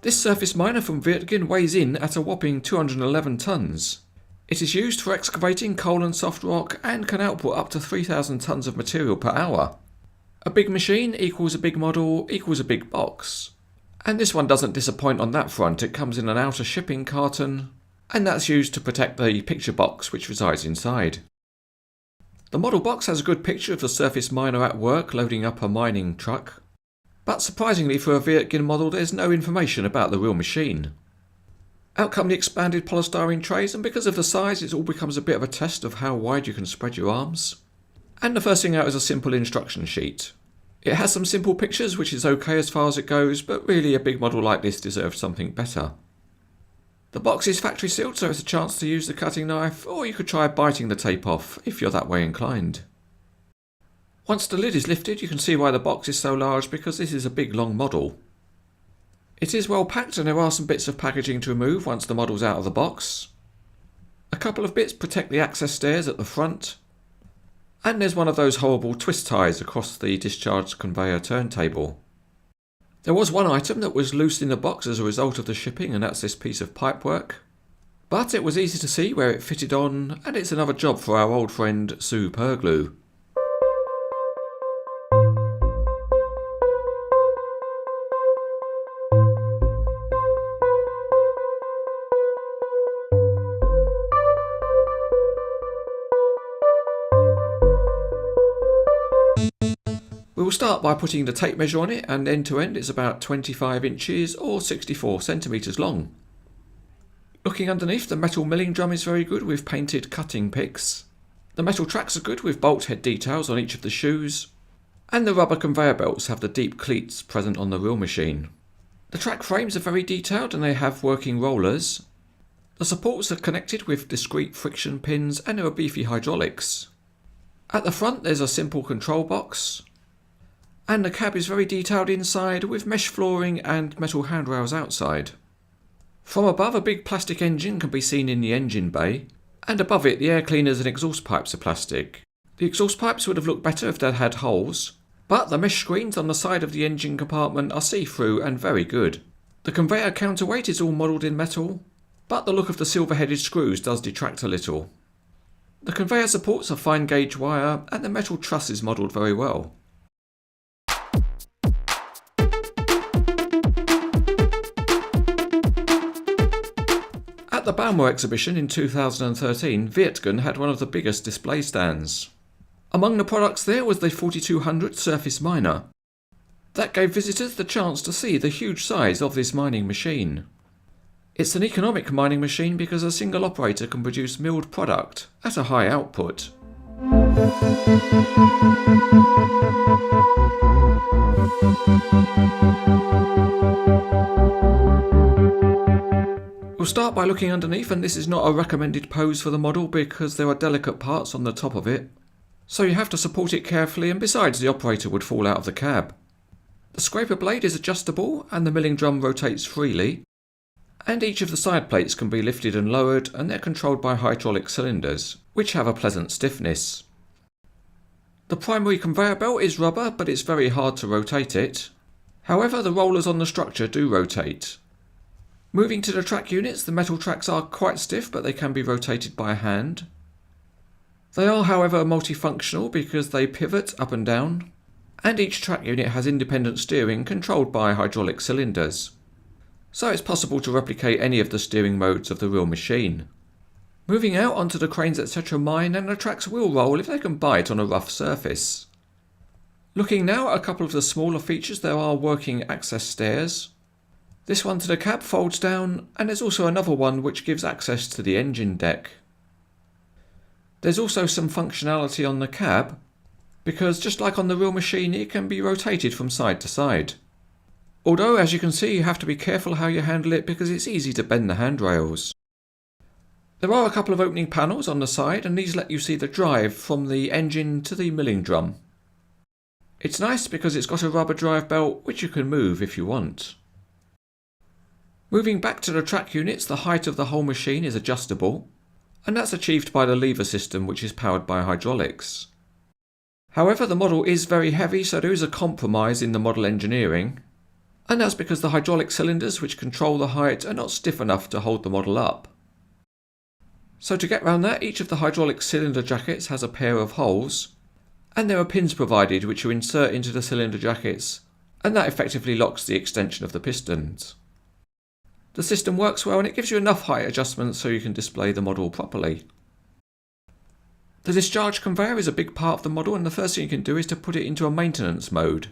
This surface miner from Wirtgen weighs in at a whopping 211 tonnes. It is used for excavating coal and soft rock and can output up to 3,000 tonnes of material per hour. A big machine equals a big model equals a big box. And this one doesn't disappoint on that front. It comes in an outer shipping carton, and that's used to protect the picture box which resides inside. The model box has a good picture of the surface miner at work loading up a mining truck. But surprisingly for a Wirtgen model, there's no information about the real machine. Out come the expanded polystyrene trays, and because of the size it all becomes a bit of a test of how wide you can spread your arms. And the first thing out is a simple instruction sheet. It has some simple pictures which is okay as far as it goes, but really a big model like this deserves something better. The box is factory sealed, so it's a chance to use the cutting knife, or you could try biting the tape off if you're that way inclined. Once the lid is lifted, you can see why the box is so large, because this is a big long model. It is well packed and there are some bits of packaging to remove once the model's out of the box. A couple of bits protect the access stairs at the front. And there's one of those horrible twist ties across the discharge conveyor turntable. There was one item that was loose in the box as a result of the shipping, and that's this piece of pipework. But it was easy to see where it fitted on, and it's another job for our old friend Superglue. We will start by putting the tape measure on it, and end to end it's about 25 inches or 64 centimetres long. Looking underneath, the metal milling drum is very good with painted cutting picks. The metal tracks are good with bolt head details on each of the shoes. And the rubber conveyor belts have the deep cleats present on the real machine. The track frames are very detailed and they have working rollers. The supports are connected with discrete friction pins and there are beefy hydraulics. At the front there's a simple control box. And the cab is very detailed inside with mesh flooring and metal handrails outside. From above, a big plastic engine can be seen in the engine bay, and above it the air cleaners and exhaust pipes are plastic. The exhaust pipes would have looked better if they'd had holes, but the mesh screens on the side of the engine compartment are see-through and very good. The conveyor counterweight is all modelled in metal, but the look of the silver-headed screws does detract a little. The conveyor supports are fine gauge wire and the metal truss is modelled very well. At the Baumar exhibition in 2013, Wirtgen had one of the biggest display stands. Among the products there was the 4200 surface miner. That gave visitors the chance to see the huge size of this mining machine. It's an economic mining machine because a single operator can produce milled product at a high output. We'll start by looking underneath, and this is not a recommended pose for the model because there are delicate parts on the top of it. So you have to support it carefully, and besides the operator would fall out of the cab. The scraper blade is adjustable and the milling drum rotates freely. And each of the side plates can be lifted and lowered, and they're controlled by hydraulic cylinders, which have a pleasant stiffness. The primary conveyor belt is rubber, but it's very hard to rotate it. However, the rollers on the structure do rotate. Moving to the track units, the metal tracks are quite stiff, but they can be rotated by hand. They are, however, multifunctional because they pivot up and down, and each track unit has independent steering controlled by hydraulic cylinders. So it's possible to replicate any of the steering modes of the real machine. Moving out onto the cranes etc. mine, and the tracks will roll if they can bite on a rough surface. Looking now at a couple of the smaller features, there are working access stairs. This one to the cab folds down, and there's also another one which gives access to the engine deck. There's also some functionality on the cab, because just like on the real machine, it can be rotated from side to side. Although, as you can see, you have to be careful how you handle it because it's easy to bend the handrails. There are a couple of opening panels on the side, and these let you see the drive from the engine to the milling drum. It's nice because it's got a rubber drive belt which you can move if you want. Moving back to the track units, the height of the whole machine is adjustable, and that's achieved by the lever system which is powered by hydraulics. However, the model is very heavy, so there is a compromise in the model engineering. And that's because the hydraulic cylinders which control the height are not stiff enough to hold the model up. So to get around that, each of the hydraulic cylinder jackets has a pair of holes, and there are pins provided which you insert into the cylinder jackets, and that effectively locks the extension of the pistons. The system works well and it gives you enough height adjustments so you can display the model properly. The discharge conveyor is a big part of the model, and the first thing you can do is to put it into a maintenance mode.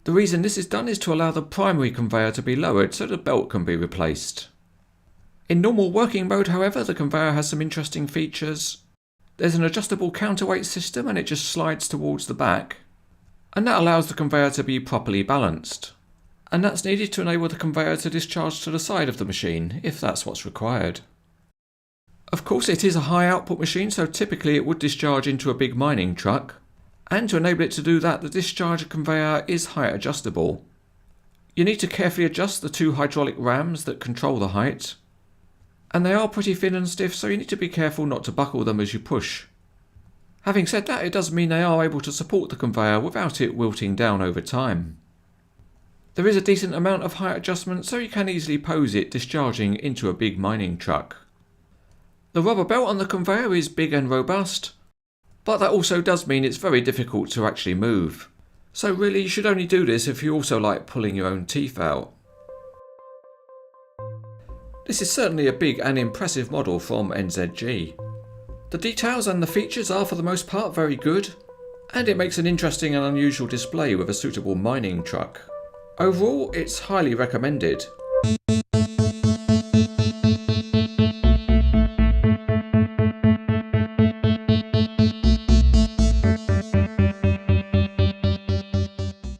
The reason this is done is to allow the primary conveyor to be lowered so the belt can be replaced. In normal working mode, however, the conveyor has some interesting features. There's an adjustable counterweight system and it just slides towards the back, and that allows the conveyor to be properly balanced. And that's needed to enable the conveyor to discharge to the side of the machine, if that's what's required. Of course, it is a high output machine, so typically it would discharge into a big mining truck. And to enable it to do that, the discharge conveyor is height adjustable. You need to carefully adjust the two hydraulic rams that control the height. And they are pretty thin and stiff, so you need to be careful not to buckle them as you push. Having said that, it does mean they are able to support the conveyor without it wilting down over time. There is a decent amount of height adjustment, so you can easily pose it discharging into a big mining truck. The rubber belt on the conveyor is big and robust, but that also does mean it's very difficult to actually move. So really you should only do this if you also like pulling your own teeth out. This is certainly a big and impressive model from NZG. The details and the features are for the most part very good, and it makes an interesting and unusual display with a suitable mining truck. Overall, it's highly recommended.